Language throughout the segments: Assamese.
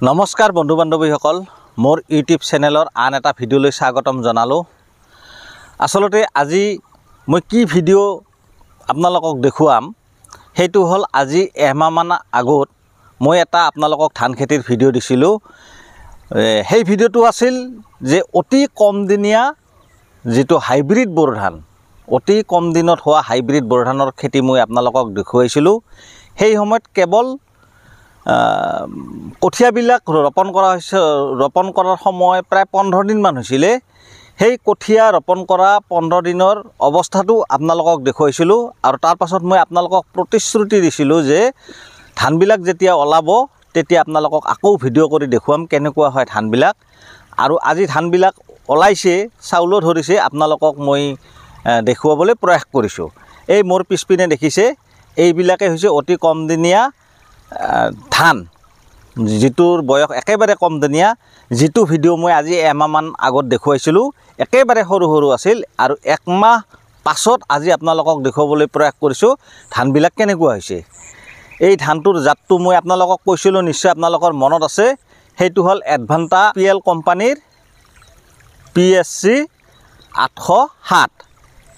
নমস্কাৰ বন্ধু বান্ধৱীসকল, মোৰ ইউটিউব চেনেলৰ আন এটা ভিডিঅ'লৈ স্বাগতম জনালোঁ। আচলতে আজি মই কি ভিডিঅ' আপোনালোকক দেখুৱাম সেইটো হ'ল, আজি এমাহমান আগত মই এটা আপোনালোকক ধান খেতিৰ ভিডিঅ' দিছিলোঁ। সেই ভিডিঅ'টো আছিল যে অতি কমদিনীয়া যিটো হাইব্ৰিড বড়ো ধান, অতি কম দিনত হোৱা হাইব্ৰিড বড়ো ধানৰ খেতি মই আপোনালোকক দেখুৱাইছিলোঁ। সেই সময়ত কেৱল কঠীয়াবিলাক ৰোপণ কৰাৰ সময় প্ৰায় 15 দিনমান হৈছিলে। সেই কঠীয়া ৰোপণ কৰা 15 দিনৰ অৱস্থাটো আপোনালোকক দেখুৱাইছিলোঁ আৰু তাৰ পাছত মই আপোনালোকক প্ৰতিশ্ৰুতি দিছিলোঁ যে ধানবিলাক যেতিয়া ওলাব তেতিয়া আপোনালোকক আকৌ ভিডিঅ' কৰি দেখুৱাম কেনেকুৱা হয় ধানবিলাক। আৰু আজি ধানবিলাক ওলাইছে, চাউলো ধৰিছে, আপোনালোকক মই দেখুৱাবলৈ প্ৰয়াস কৰিছোঁ। এই মোৰ পিছপিনে দেখিছে, এইবিলাকে হৈছে অতি কমদিনীয়া ধান, যিটোৰ বয়স একেবাৰে কমদিনীয়া। যিটো ভিডিঅ' মই আজি এমাহমান আগত দেখুৱাইছিলোঁ একেবাৰে সৰু সৰু আছিল, আৰু একমাহ পাছত আজি আপোনালোকক দেখুৱাবলৈ প্ৰয়াস কৰিছোঁ ধানবিলাক কেনেকুৱা হৈছে। এই ধানটোৰ জাতটো মই আপোনালোকক কৈছিলোঁ, নিশ্চয় আপোনালোকৰ মনত আছে। সেইটো হ'ল এডভান্টা PL কোম্পানীৰ PSC 807,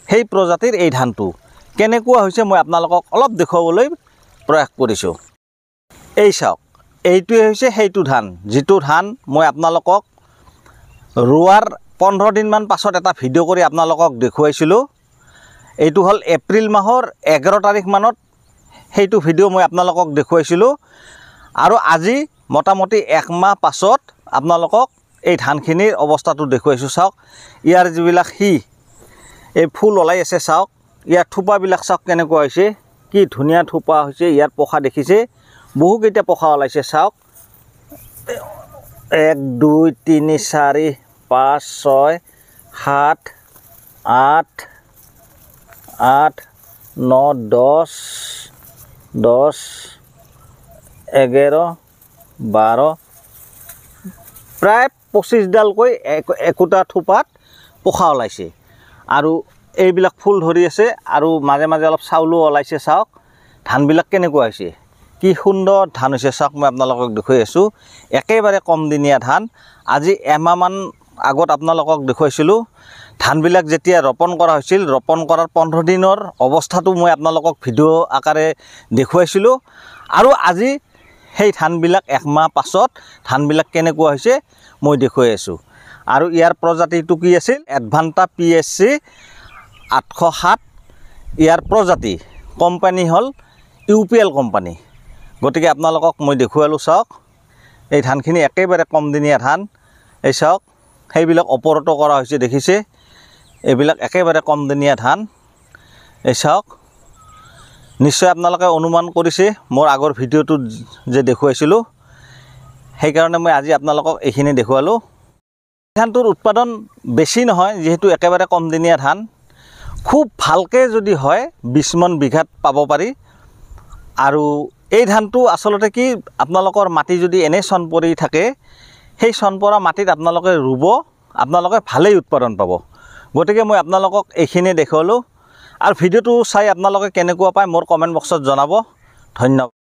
সেই প্ৰজাতিৰ এই ধানটো কেনেকুৱা হৈছে মই আপোনালোকক অলপ দেখুৱাবলৈ প্ৰয়াস কৰিছোঁ। এই চাওক, এইটোৱে হৈছে সেইটো ধান, যিটো ধান মই আপোনালোকক ৰোৱাৰ 15 দিনমান পাছত এটা ভিডিঅ' কৰি আপোনালোকক দেখুৱাইছিলোঁ। এইটো হ'ল এপ্ৰিল মাহৰ 11 তাৰিখ মানত সেইটো ভিডিঅ' মই আপোনালোকক দেখুৱাইছিলোঁ। আৰু আজি মোটামুটি একমাহ পাছত আপোনালোকক এই ধানখিনিৰ অৱস্থাটো দেখুৱাইছোঁ। চাওক, ইয়াৰ যিবিলাক এই ফুল ওলাই আছে, চাওক ইয়াৰ থোপাবিলাক চাওক কেনেকুৱা হৈছে, কি ধুনীয়া থোপা হৈছে। ইয়াৰ পোখা দেখিছে, বহুকেইটা পোখা ওলাইছে। চাওক, 1 2 3 4 5 6 7 8 8 9 10 10 11 12 প্ৰায় 25ডালকৈ একোটা থোপাত পোখা ওলাইছে। আৰু এইবিলাক ফুল ধৰি আছে আৰু মাজে মাজে অলপ চাউলো ওলাইছে। চাওক ধানবিলাক কেনেকুৱা হৈছে, কি সুন্দৰ ধান হৈছে। চাওক, মই আপোনালোকক দেখুৱাই আছোঁ, একেবাৰে কমদিনীয়া ধান। আজি এমাহমান আগত আপোনালোকক দেখুৱাইছিলোঁ ধানবিলাক যেতিয়া ৰোপণ কৰা হৈছিল, ৰোপণ কৰাৰ 15 দিনৰ অৱস্থাটো মই আপোনালোকক ভিডিঅ' আকাৰে দেখুৱাইছিলোঁ। আৰু আজি সেই ধানবিলাক একমাহ পাছত ধানবিলাক কেনেকুৱা হৈছে মই দেখুৱাই আছোঁ। আৰু ইয়াৰ প্ৰজাতিটো কি আছিল, এডভান্টা PSC 807। ইয়াৰ প্ৰজাতি কোম্পানী হ'ল UPL কোম্পানী। গতিকে আপোনালোকক মই দেখুৱালোঁ। চাওক, এই ধানখিনি একেবাৰে কমদিনীয়া ধান। এই চাওক, সেইবিলাক ওপৰতো কৰা হৈছে, দেখিছে, এইবিলাক একেবাৰে কমদিনীয়া ধান। এই চাওক, নিশ্চয় আপোনালোকে অনুমান কৰিছে মোৰ আগৰ ভিডিঅ'টোত যে দেখুৱাইছিলোঁ, সেইকাৰণে মই আজি আপোনালোকক এইখিনি দেখুৱালোঁ। ধানটোৰ উৎপাদন বেছি নহয়, যিহেতু একেবাৰে কমদিনীয়া ধান। খুব ভালকৈ যদি হয় 20 মন বিঘাত পাব পাৰি। আৰু এই ধানটো আচলতে কি, আপোনালোকৰ মাটি যদি এনে চন পৰি থাকে, সেই চন পৰা মাটিত আপোনালোকে ৰুব, আপোনালোকে ভালেই উৎপাদন পাব। গতিকে মই আপোনালোকক এইখিনি দেখুৱালোঁ। আৰু ভিডিঅ'টো চাই আপোনালোকে কেনেকুৱা পায় মোৰ কমেণ্ট বক্সত জনাব। ধন্যবাদ।